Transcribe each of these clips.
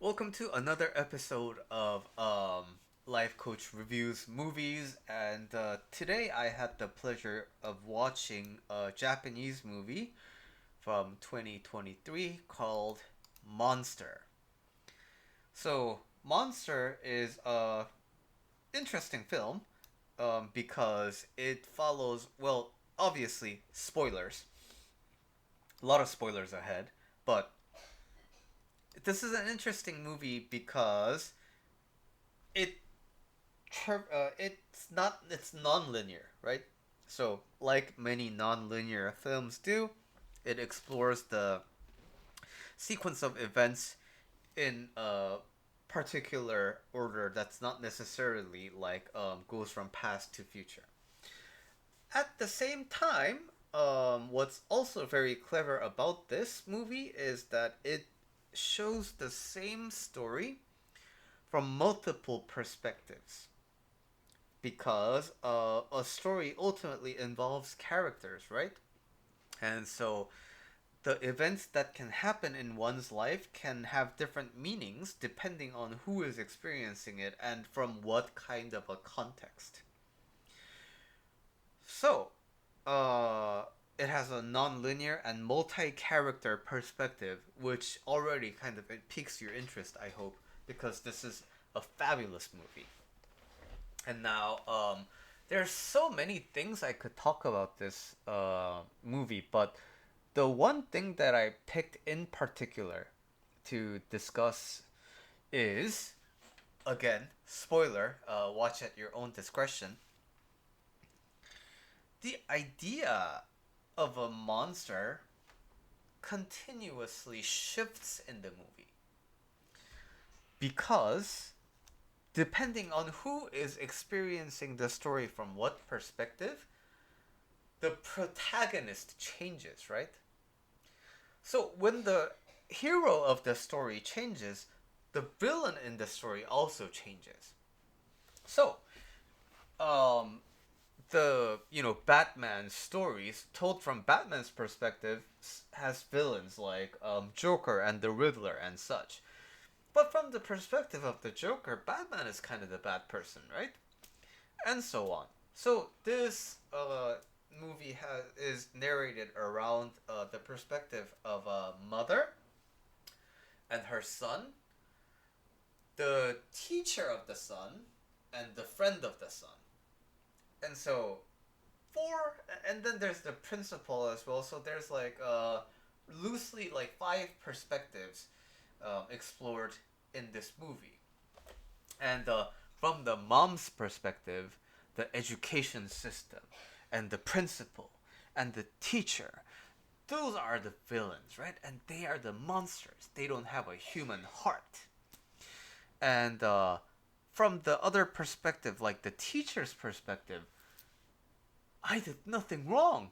Welcome to another episode of Life Coach Reviews Movies, and today I had the pleasure of watching a Japanese movie from 2023 called Monster. So, Monster is a interesting film because it follows, well, obviously, spoilers. A lot of spoilers ahead, but this is an interesting movie because it it's non-linear, right? So like many non-linear films do, it explores the sequence of events in a particular order that's not necessarily like goes from past to future. At the same time, what's also very clever about this movie is that it shows the same story from multiple perspectives because a story ultimately involves characters, right? And so the events that can happen in one's life can have different meanings depending on who is experiencing it and from what kind of a context. So, uh, it has a non-linear and multi-character perspective, which already kind of it piques your interest, I hope, because this is a fabulous movie. And now, there's so many things I could talk about this movie, but the one thing that I picked in particular to discuss is, again, spoiler, watch at your own discretion, the idea of a monster continuously shifts in the movie. Because depending on who is experiencing the story from what perspective, the protagonist changes, right? So when the hero of the story changes, the villain in the story also changes. So, um, the Batman stories told from Batman's perspective has villains like Joker and the Riddler and such. But from the perspective of the Joker, Batman is kind of the bad person, right? And so on. So this movie is narrated around the perspective of a mother and her son, the teacher of the son, and the friend of the son. And so four, and then there's the principal as well. So there's like loosely like five perspectives explored in this movie. And from the mom's perspective, the education system and the principal and the teacher, those are the villains, right? And they are the monsters. They don't have a human heart. And from the other perspective, like the teacher's perspective, I did nothing wrong.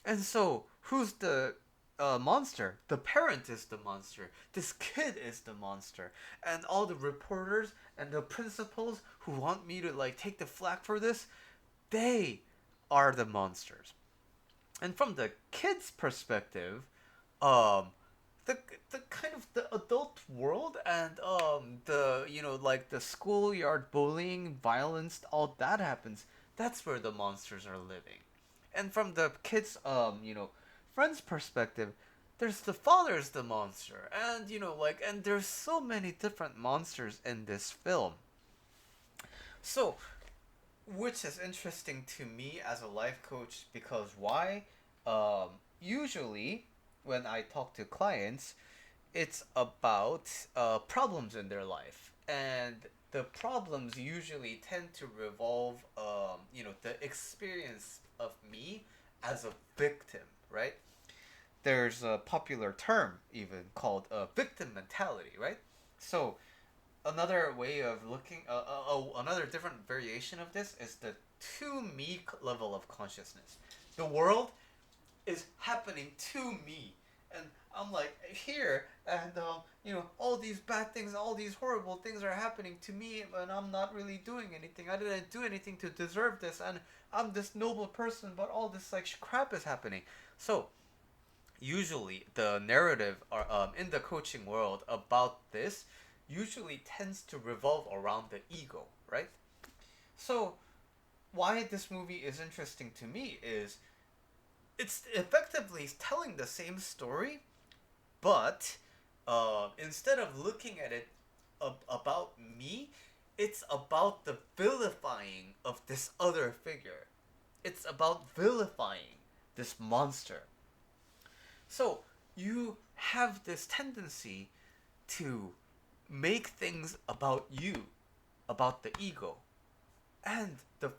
And so, who's the monster? The parent is the monster. This kid is the monster. And all the reporters and the principals who want me to like take the flak for this, they are the monsters. And from the kid's perspective, um, the the kind of the adult world and the like the schoolyard bullying, violence, all that happens. That's where the monsters are living. And from the kids friend's perspective, there's the father's the monster, and and there's so many different monsters in this film. So, which is interesting to me as a life coach because why? Usually, when I talk to clients, it's about problems in their life, and the problems usually tend to revolve, the experience of me as a victim, right? There's a popular term even called victim mentality, right? So another way of looking another different variation of this is the to me level of consciousness. The world is happening to me, and I'm like here, and all these bad things, all these horrible things are happening to me, and I'm not really doing anything. I didn't do anything to deserve this, and I'm this noble person, but all this like crap is happening. So usually the narrative in the coaching world about this usually tends to revolve around the ego, right? So why this movie is interesting to me is it's effectively telling the same story, but instead of looking at it about me, it's about the vilifying of this other figure. It's about vilifying this monster. So you have this tendency to make things about you, about the ego. And the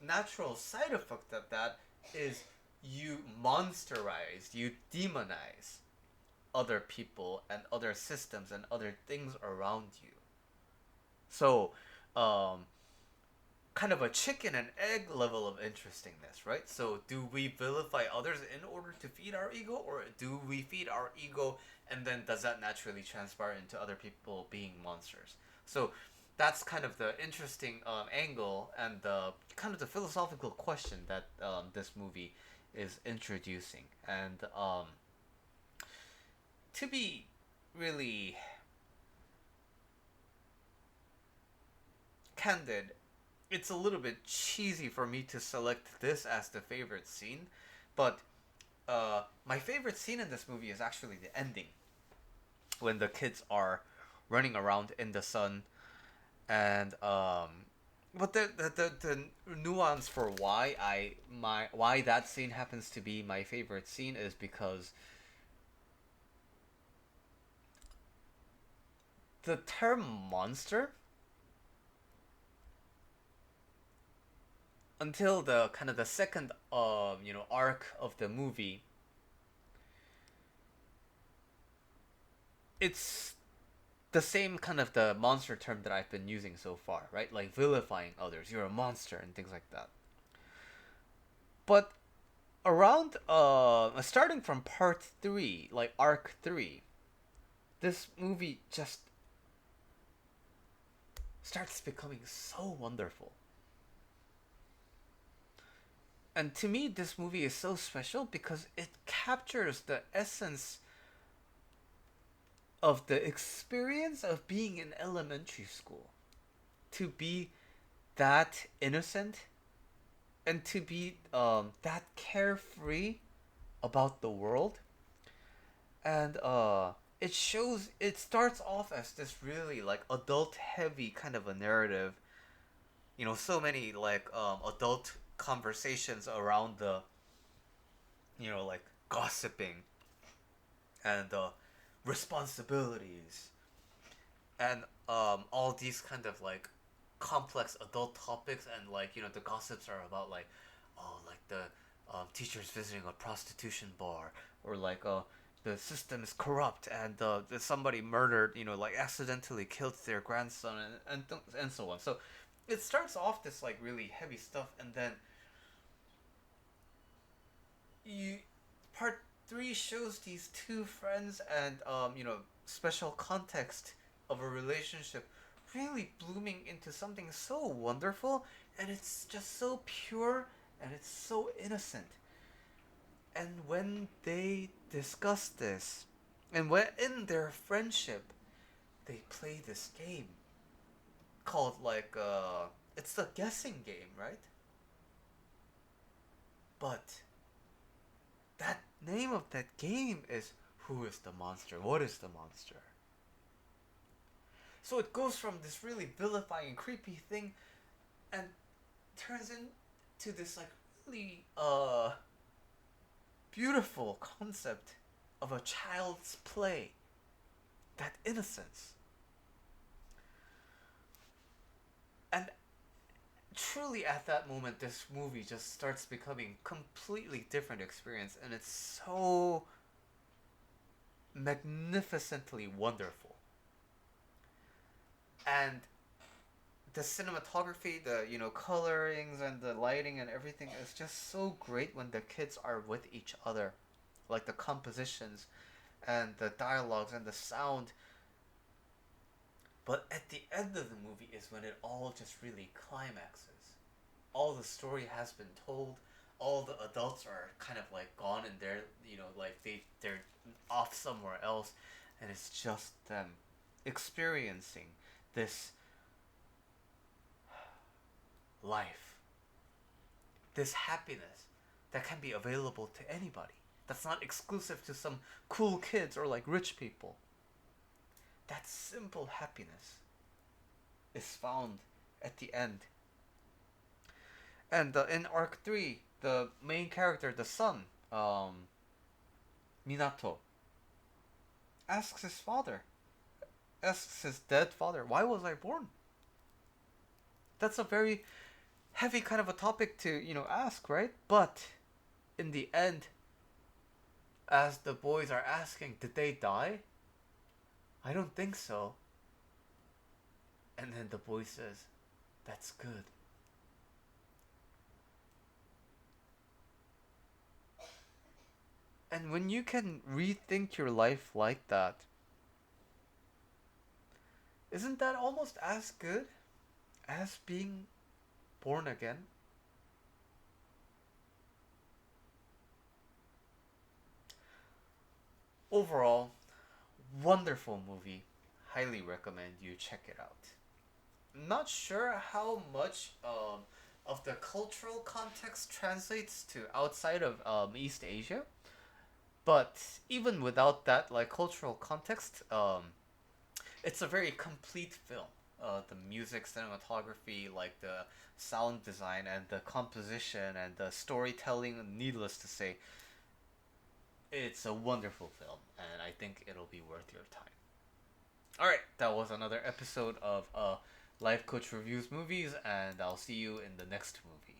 natural side effect of that is you monsterize, you demonize other people and other systems and other things around you. So, um, kind of a chicken and egg level of interestingness, right? So, do we vilify others in order to feed our ego, or do we feed our ego and then does that naturally transpire into other people being monsters? So, that's kind of the interesting angle and the kind of the philosophical question that this movie is introducing. And to be really candid, it's a little bit cheesy for me to select this as the favorite scene, but my favorite scene in this movie is actually the ending when the kids are running around in the sun and but the nuance for why that scene happens to be my favorite scene is because the term monster until the kind of the second arc of the movie, it's the same kind of the monster term that I've been using so far, right? Like vilifying others, you're a monster and things like that. But around starting from part 3, like arc 3, this movie just starts becoming so wonderful. And to me this movie is so special because it captures the essence of the experience of being in elementary school. To be that innocent and to be that carefree about the world. And it starts off as this really like adult heavy kind of a narrative. So many like adult conversations around the like gossiping and responsibilities and all these kind of like complex adult topics, and like the gossips are about like like the teachers visiting a prostitution bar, or like the system is corrupt and somebody murdered, like accidentally killed their grandson, and so on. So it starts off this like really heavy stuff, and then you part 3 shows these two friends and special context of a relationship really blooming into something so wonderful, and it's just so pure and it's so innocent. And when they discuss this, and when in their friendship they play this game called like it's the guessing game, right? But that name of that game is who is the monster? What is the monster? So it goes from this really vilifying, creepy thing, and turns into this like really beautiful concept of a child's play, that innocence. And truly at that moment this movie just starts becoming completely different experience, and it's so magnificently wonderful. And the cinematography, the colorings and the lighting and everything is just so great when the kids are with each other, like the compositions and the dialogues and the sound. But at the end of the movie is when it all just really climaxes. All the story has been told, all the adults are kind of like gone and they're, like they're off somewhere else, and it's just them experiencing this life, this happiness that can be available to anybody. That's not exclusive to some cool kids or like rich people. That simple happiness is found at the end. And in arc 3, the main character, the son, Minato, asks his father, asks his dead father, why was I born? That's a very heavy kind of a topic to, ask, right? But in the end, as the boys are asking, did they die? I don't think so. And then the boy says, that's good. And when you can rethink your life like that, isn't that almost as good as being born again? Overall, wonderful movie. Highly recommend you check it out. Not sure how much of the cultural context translates to outside of East Asia, but even without that like cultural context, it's a very complete film. The music, cinematography, like the sound design and the composition and the storytelling, needless to say, it's a wonderful film, and I think it'll be worth your time. All right, that was another episode of Life Coach Reviews Movies, and I'll see you in the next movie.